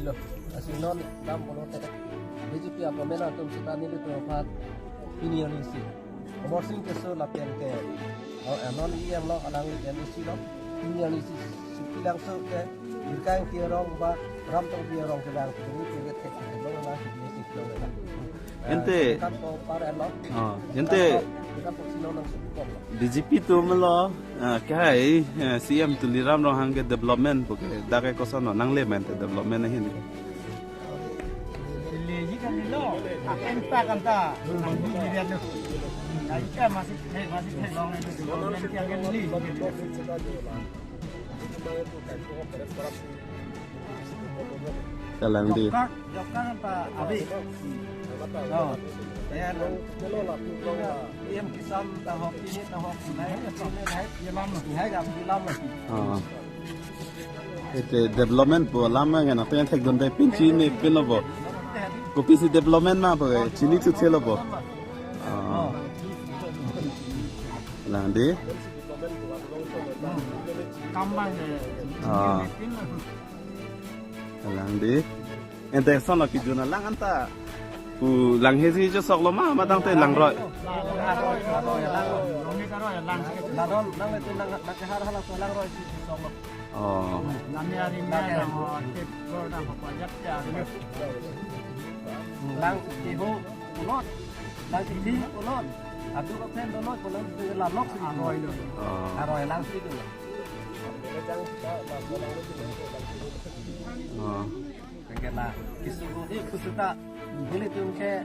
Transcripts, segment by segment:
lo asin non dam kono te BJP apa mena tum sitani lu tu fat opinion isi nomor sing ke so lapian ke non yang lo alang yang isi lo opinion isi silang so ke dirkang tiarong ba ram tong tiarong sedang ini pinggir tek lo lah isi lo lah ente kan ko para lo ente kita posino nang support lo BJP tu melo kai CM tu liram rong hang ke development boke dake kosono nang le mente development hin Lagi kan lo, akan tak kan tak, nanti dia tu. Lagi kan masih long itu, nanti akan beli. Jalan di Jokkan Pak Abi. Oh, saya yang kisam tahap ini tahap naik, dia lama, dia lama. Ete development po lama ngana pen thek don dai pinchi ne pinobo kopi si development ma bo chini tu thelo bo lang di Kambang lang di ente sono ki juna lang anta ku lang hesi jo sok lo ma dang te lang roi ladon nang itu nang nakahar hala so lang roi si song lo lang tiho ulot lang tihi ulot atu ko pen donot ko lang la lok aroi lang si tu kena kisugo ni kusuta bili tu ke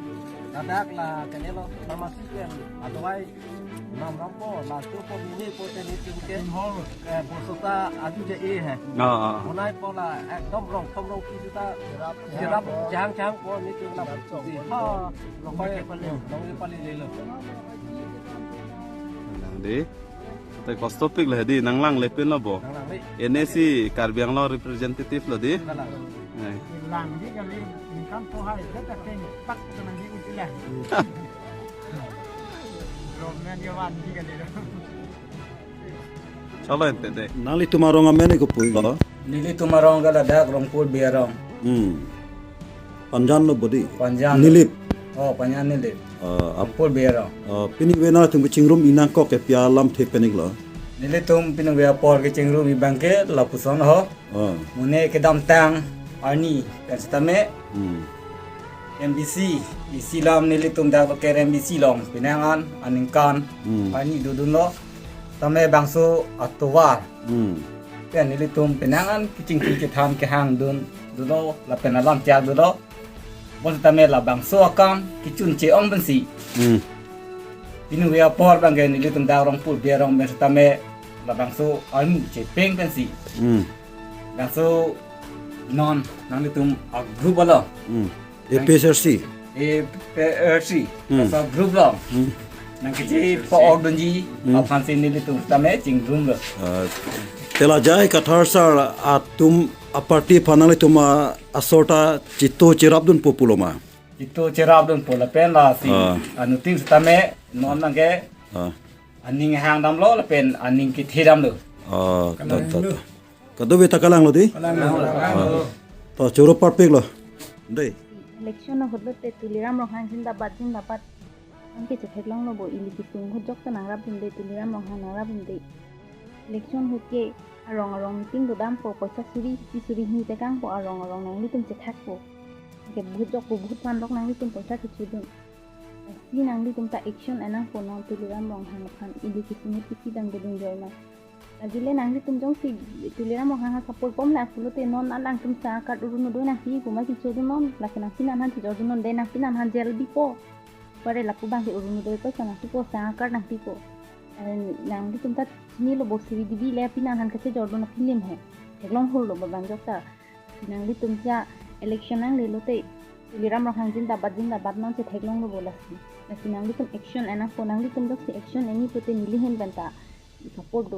dadak la kenelo nama sistem adwai nam rampo la tu ko mini ko te ni tu ke kusuta adu je e hai onai pola ekdom rong kisuta jerap jang ko ni tu la si ha long pali le lo lang di te cost topic le di nang lang le pin lo bo ene si karbiang lo representative lo di lang di kali kan po hai kita keng pak teman di utilah Romen yawan di kali chalo ente de Nali tumarong amene ko pui lo. Nili tumarong gala dak rongpur biarong. Panjan no bodi. Panjang. Nilip. Oh, panjang nilip. Rongpur biarong. Pining wena tum chingrum inang ko ke pialam the pening lo. Nili tum pinang bia por ke cingrum i bangke la puson ho. Mune ke dam tang ani kastame. MBC isilam nili tum dak ke MBC long pinangan aningkan ani dudun lo. Tame bangso atwar. Kan nili tum pinangan kicing ke tham ke hang dun dulo la penalam tia dulo. Bon tame la bangso akam kicun che ong bensi. Pinu ya por bangge nili tum dak rong pul biarong ben tame la bangso almu che peng bensi. Bangso non nang tum a group lo. APSRC. APSRC. So group lo. Nang kici po og donji apan sin nili tum tame cing room lo. Tela jai kathar sar atum aparti phanale tuma asorta chitto chirabdun populoma. Itu cerap dun pola pen la si anu tim tame non nangke aning hang dam lo la pen aning ki thiram lo. Ta. Kado beta kalang lo di? To choro parpek lo. Dei. Election na hodlo te tuliram rohan jindabat angke chekhek long lo bo ili kisung hojok ta nangrap binde tuliram rohan nangrap binde election hoke arong meeting do dam po poisa suri hi te kang po arong nang litum chekhak po ke bhujok po bhut pan lok nang litum poisa kichu dun si nang litum ta action anang po non tuliram rohan khan ili kisung pisi dang gedung joy ma agile nang litum jong si tuliram rohan ha support pom la fulo te non alang tum sa kat urun do na hi puma kichu dun non la kana sinan han ti jor non de na sinan han jel di po pare la pu bang ti urun do ko sana ti po sa kat na ti po nang litum ta ni lo bo si di le pinan han kache jor do na film hai eglong hol lo bang jok ta nang litum ja election nang le lo te tuliram rohan jindabat non che theklong lo bola si nang litum action ana po nang litum jok si action ani po te nili hen banta support do